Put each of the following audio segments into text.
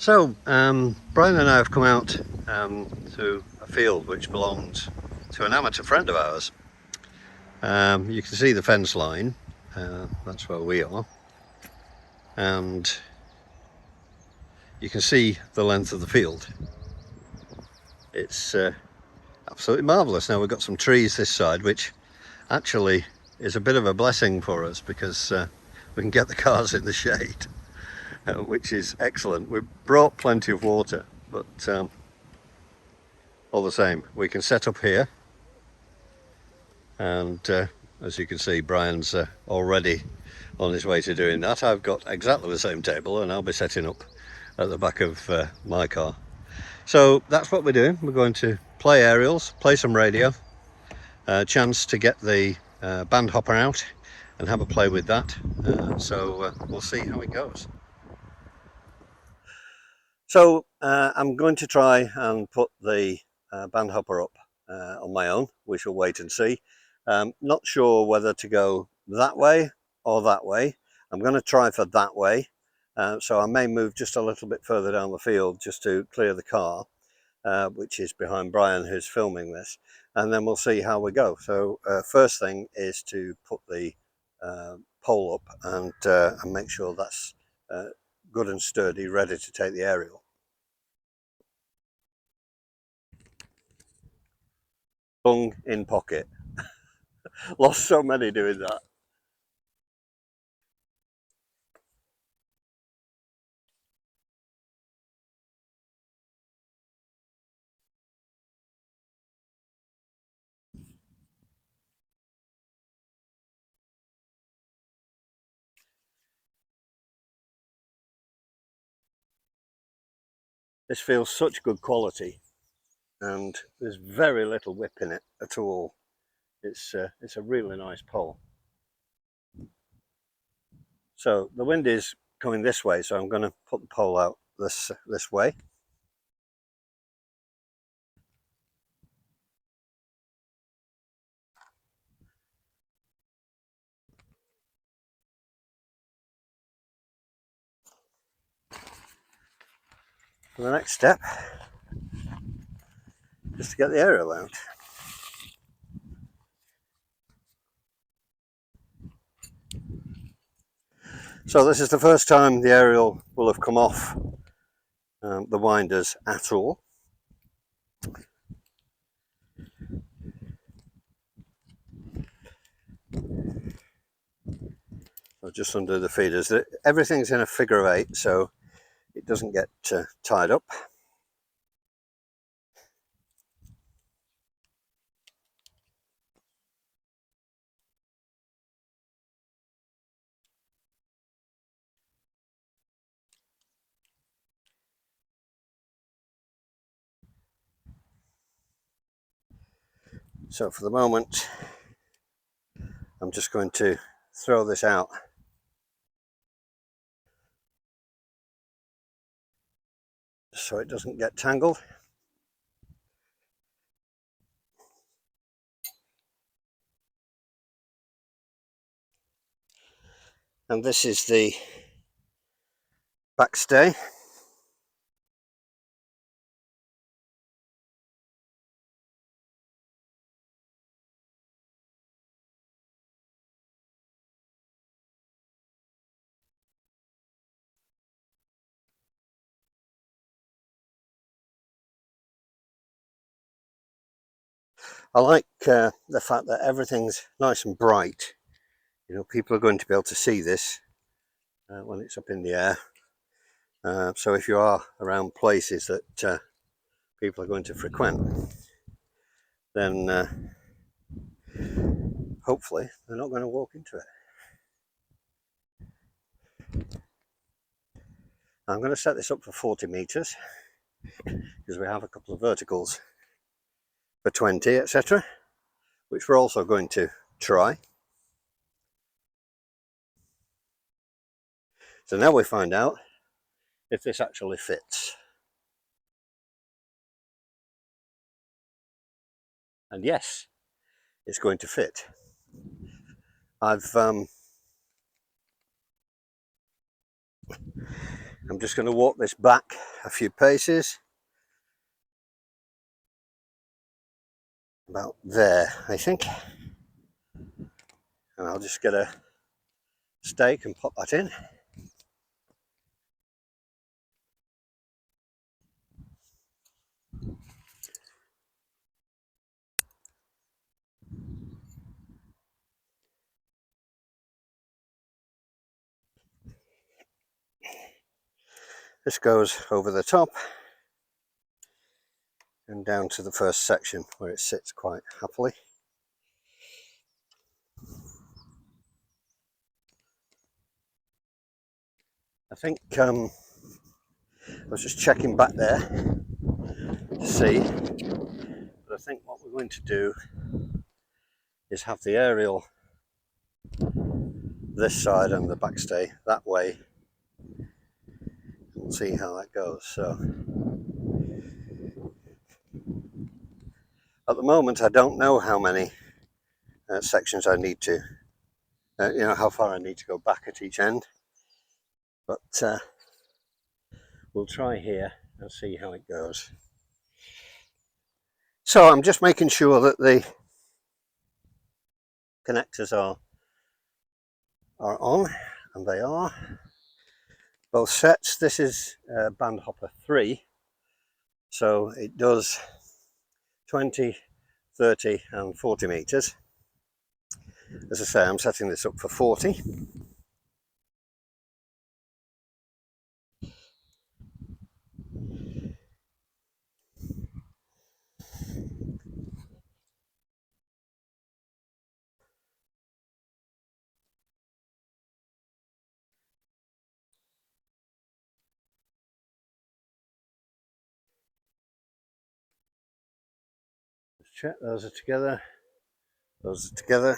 Brian and I have come out to a field which belongs to an amateur friend of ours. You can see the fence line, that's where we are, and you can see the length of the field. It's absolutely marvellous. Now we've got some trees this side, which actually is a bit of a blessing for us because we can get the cars in the shade, which is excellent. We've brought plenty of water, but all the same, we can set up here. And as you can see, Brian's already on his way to doing that. I've got exactly the same table and I'll be setting up at the back of my car. So that's what we're doing. We're going to play aerials, play some radio, a chance to get the band hopper out and have a play with that. So we'll see how it goes. So I'm going to try and put the band hopper up on my own. We shall wait and see. Not sure whether to go that way or that way. I'm going to try for that way. So I may move just a little bit further down the field just to clear the car, which is behind Brian, who's filming this. And then we'll see how we go. So first thing is to put the pole up and make sure that's good and sturdy, ready to take the aerial. Bung in pocket. Lost so many doing that. This feels such good quality and there's very little whip in it at all. It's a really nice pole. So the wind is coming this way, so I'm going to put the pole out this way. And the next step is to get the aerial out. So this is the first time the aerial will have come off the winders at all. So just under the feeders. Everything's in a figure of 8, so it doesn't get tied up. So for the moment, I'm just going to throw this out. So it doesn't get tangled. And this is the backstay. I like the fact that everything's nice and bright. You know, people are going to be able to see this when it's up in the air. So if you are around places that people are going to frequent, then hopefully they're not going to walk into it. I'm going to set this up for 40 meters because we have a couple of verticals for 20, etc., which we're also going to try. So now we find out if this actually fits. And yes, it's going to fit. I've I'm just going to walk this back a few paces, about there I think, and I'll just get a stake and pop that in. This goes over the top and down to the first section where it sits quite happily. I think I was just checking back there to see, but I think what we're going to do is have the aerial this side and the backstay that way. We'll see how that goes. So at the moment I don't know how many sections I need to, you know, how far I need to go back at each end, but we'll try here and see how it goes. So I'm just making sure that the connectors are on, and they are. Both sets. This is Bandhopper 3, so it does 20, 30 and 40 meters. As I say, I'm setting this up for 40. Let's check those are together. Those are together.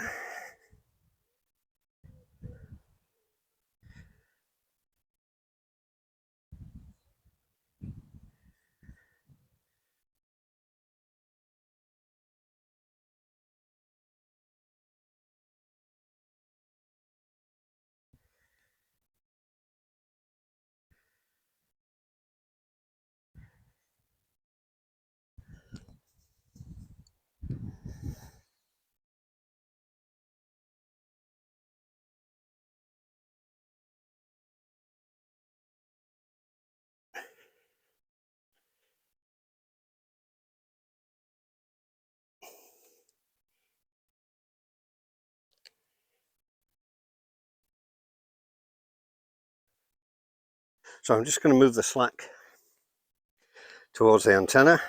So I'm just going to move the slack towards the antenna,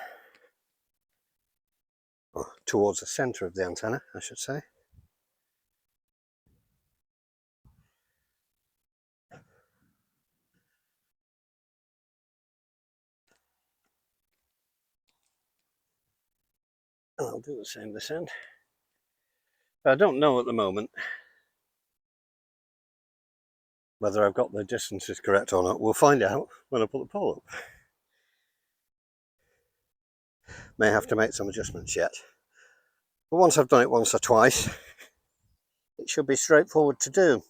or towards the center of the antenna, I should say. And I'll do the same this end. I don't know at the moment whether I've got the distances correct or not. We'll find out when I put the pole up. May have to make some adjustments yet. But once I've done it once or twice, it should be straightforward to do.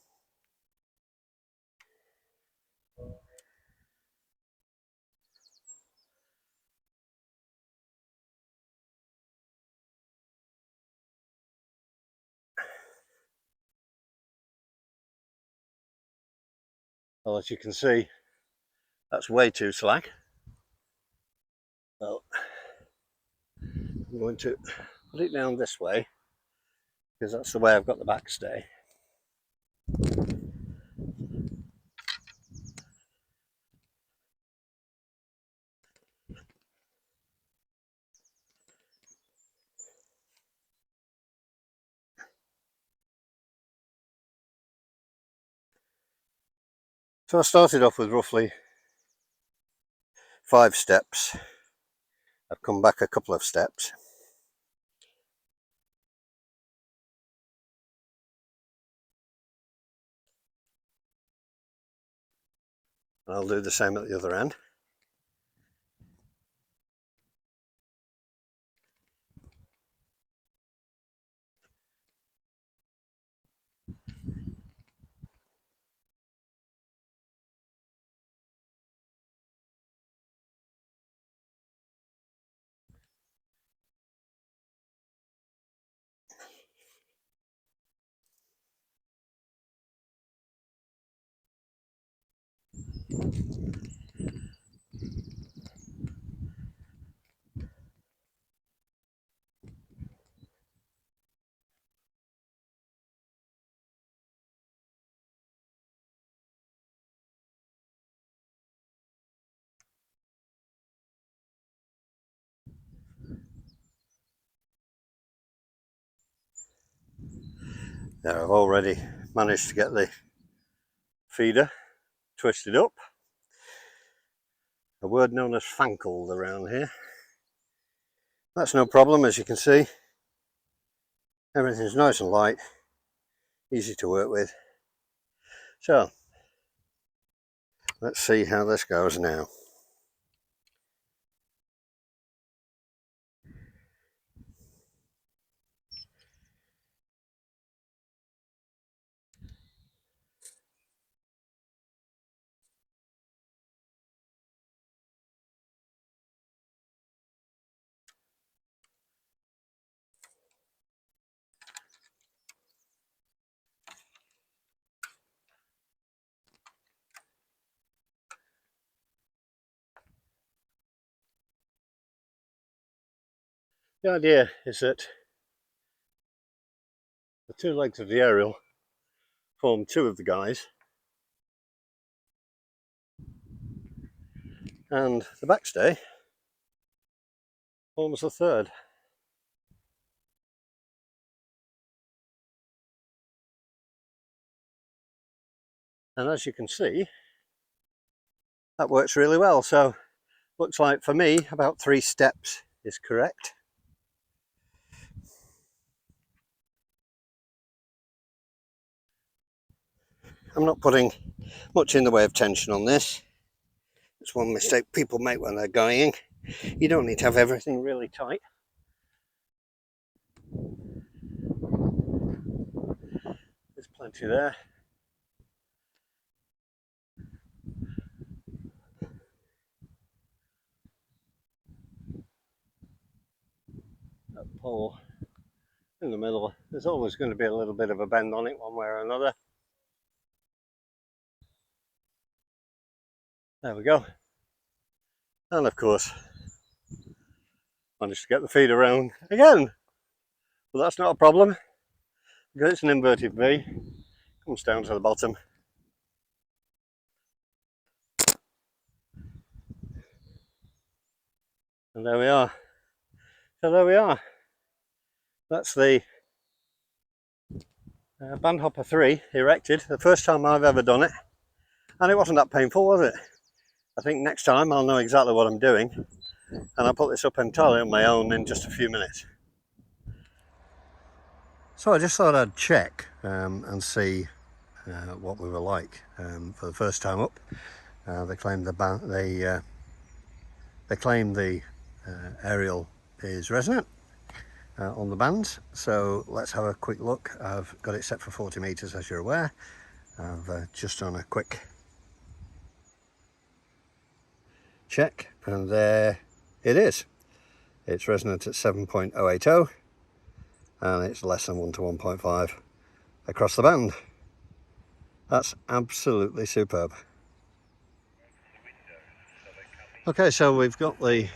Well, as you can see, that's way too slack. Well, I'm going to put it down this way because that's the way I've got the backstay. So I started off with roughly 5 steps. I've come back a couple of steps. And I'll do the same at the other end. There, I've already managed to get the feeder twisted up. A word known as fankled around here. That's no problem, as you can see. Everything's nice and light, easy to work with. So, let's see how this goes now. The idea is that the two legs of the aerial form two of the guys, and the backstay forms the third. And as you can see, that works really well. So looks like for me about 3 steps is correct. I'm not putting much in the way of tension on this. It's one mistake people make when they're guying. You don't need to have everything really tight. There's plenty there. That pole in the middle, there's always going to be a little bit of a bend on it one way or another. There we go. And of course, managed to get the feed around again. But that's not a problem, because it's an inverted V. Comes down to the bottom. And there we are. So there we are. That's the Bandhopper 3 erected. The first time I've ever done it. And it wasn't that painful, was it? I think next time I'll know exactly what I'm doing. And I'll put this up entirely on my own in just a few minutes. So I just thought I'd check and see what we were like for the first time up. They claim the aerial is resonant on the bands, so let's have a quick look. I've got it set for 40 meters, as you're aware. I've just done a quick check, and there it is. It's resonant at 7.080, and it's less than 1 to 1.5 across the band. That's absolutely superb. Okay, so we've got the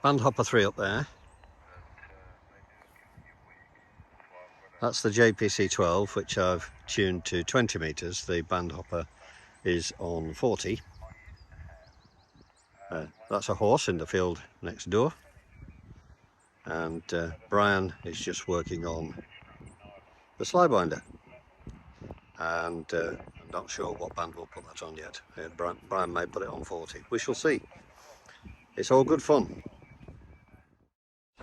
Bandhopper 3 up there. That's the JPC 12, which I've tuned to 20 meters. The Bandhopper is on 40. That's a horse in the field next door. And Brian is just working on the Slybinder. And I'm not sure what band we'll put that on yet. Brian may put it on 40. We shall see. It's all good fun.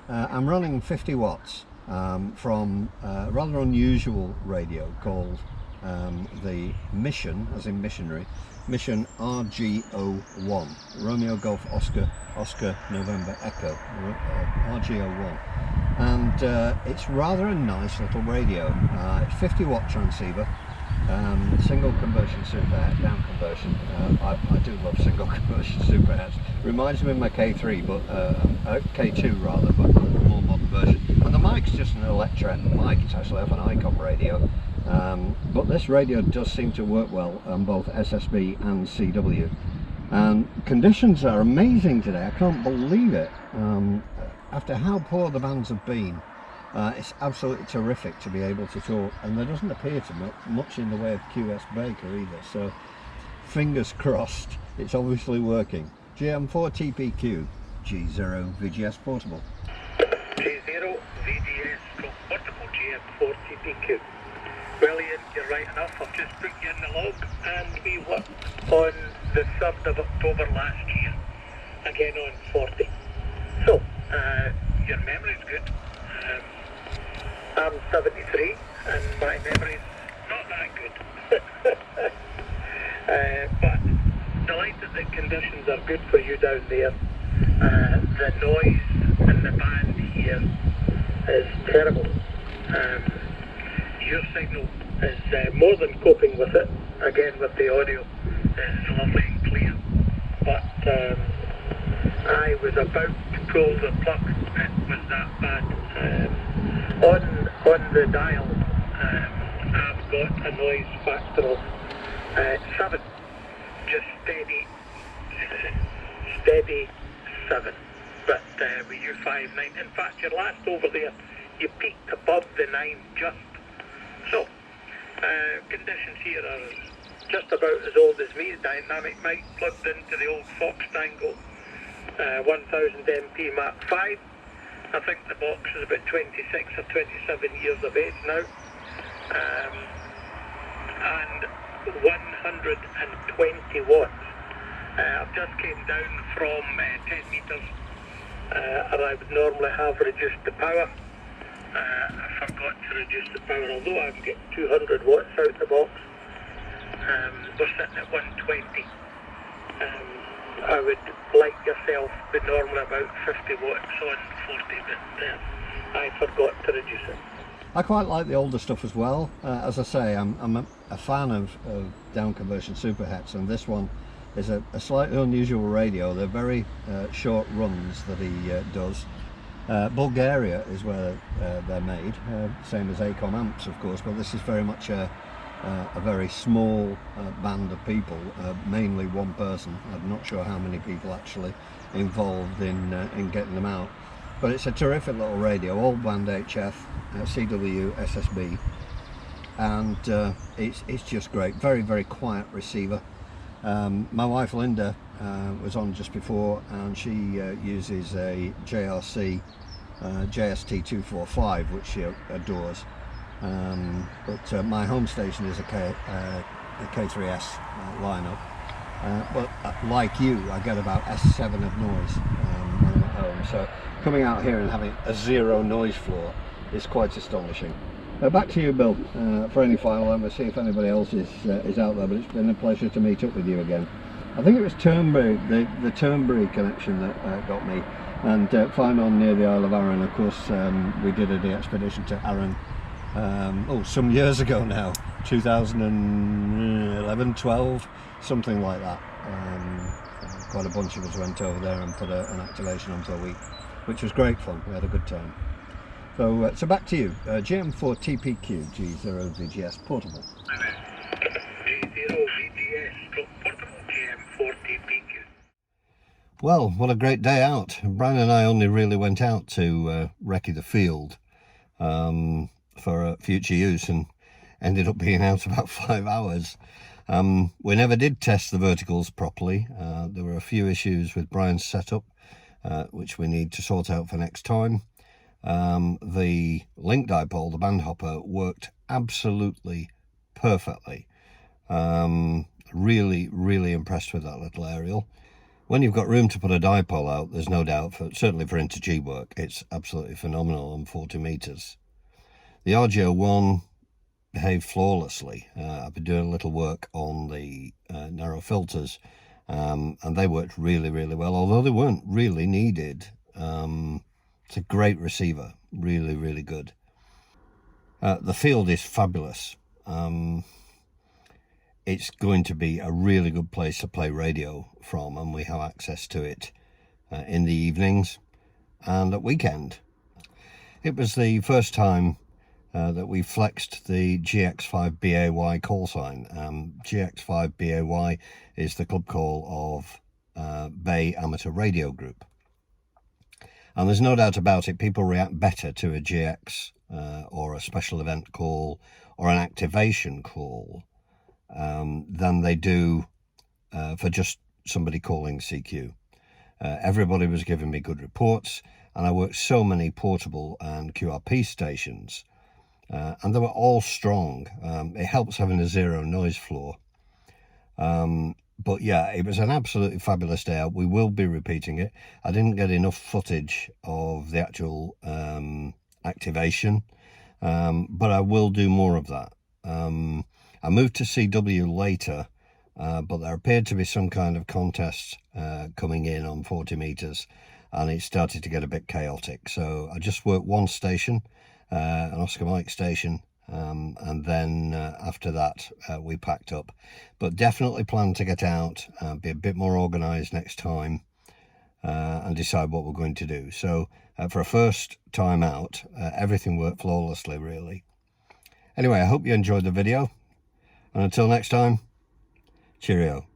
I'm running 50 watts from a rather unusual radio called the Mission, as in missionary, Mission RG01, Romeo Golf Oscar November Echo, RG01. And it's rather a nice little radio. It's 50 watt transceiver, single conversion superhet, down conversion. I do love single conversion superhets. Reminds me of my K3, but K2 rather, but a more modern version. And the mic's just an Electret mic. It's actually off an ICOM radio. But this radio does seem to work well on both SSB and CW. And conditions are amazing today. I can't believe it. After how poor the bands have been, it's absolutely terrific to be able to talk, and there doesn't appear to be much in the way of QS Baker either, so fingers crossed it's obviously working. GM4TPQ G0 VGS portable. G0 VGS portable GM4TPQ. Well, Ian, you're right enough. I've just put you in the log, and we worked on the 3rd of October last year, again on 40. So, your memory's good. I'm 73, and my memory's not that good. But delighted that conditions are good for you down there. The noise in the band here is terrible. Your signal is more than coping with it. Again, with the audio, it's lovely and clear. But I was about to pull the plug. It was that bad. On the dial, I've got a noise factor of 7. Just steady 7. But with you 5.9, in fact, your last over there, you peaked above the 9 just. So, conditions here are just about as old as me. Dynamic mic plugged into the old Fox Tango 1000 MP Mark 5. I think the box is about 26 or 27 years of age now. And 120 watts. I've just came down from 10 metres, and I would normally have reduced the power. I forgot to reduce the power, although I'm getting 200 watts out the box. We're sitting at 120. I would, like yourself, be normally about 50 watts on 40, but I forgot to reduce it. I quite like the older stuff as well. As I say, I'm a fan of down conversion superhets, and this one is a slightly unusual radio. They're very short runs that he does. Bulgaria is where they're made, same as ACOM amps of course, but this is very much a very small band of people, mainly one person. I'm not sure how many people actually involved in getting them out, but it's a terrific little radio, all band HF, CW, SSB, and it's just great. Very, very quiet receiver. My wife Linda was on just before, and she uses a JRC JST245, which she adores. But my home station is a K3S lineup. But like you, I get about S7 of noise when I'm at home. So coming out here and having a 0 noise floor is quite astonishing. Back to you, Bill, for any final. We'll see if anybody else is out there, but it's been a pleasure to meet up with you again. I think it was Turnberry, the Turnberry connection that got me, and flying on near the Isle of Arran. Of course, we did a day expedition to Arran, some years ago now, 2011, 12, something like that. Quite a bunch of us went over there and put an activation on for a week, which was great fun. We had a good time. So back to you, GM4TPQ G0 VGS portable. G0 VGS portable GM4TPQ. Well, what a great day out. Brian and I only really went out to recce the field for future use, and ended up being out about 5 hours. We never did test the verticals properly. There were a few issues with Brian's setup, which we need to sort out for next time. The link dipole, the band hopper, worked absolutely perfectly. Really, really impressed with that little aerial. When you've got room to put a dipole out, there's no doubt, certainly for inter-G work, it's absolutely phenomenal on 40 meters. The RG01 behaved flawlessly. I've been doing a little work on the narrow filters, and they worked really, really well, although they weren't really needed. It's a great receiver, really, really good. The field is fabulous. It's going to be a really good place to play radio from, and we have access to it in the evenings and at weekend. It was the first time that we flexed the GX5BAY call sign. GX5BAY is the club call of Bay Amateur Radio Group. And there's no doubt about it, people react better to a GX or a special event call or an activation call than they do for just somebody calling CQ. Everybody was giving me good reports, and I worked so many portable and QRP stations, and they were all strong. It helps having a zero noise floor. But yeah, it was an absolutely fabulous day out. We will be repeating it. I didn't get enough footage of the actual activation, but I will do more of that. I moved to CW later, but there appeared to be some kind of contest coming in on 40 meters, and it started to get a bit chaotic. So I just worked one station, an Oscar Mike station, and then after that we packed up. But definitely plan to get out, be a bit more organized next time, and decide what we're going to do. So for a first time out, everything worked flawlessly, really. Anyway, I hope you enjoyed the video, and until next time, cheerio.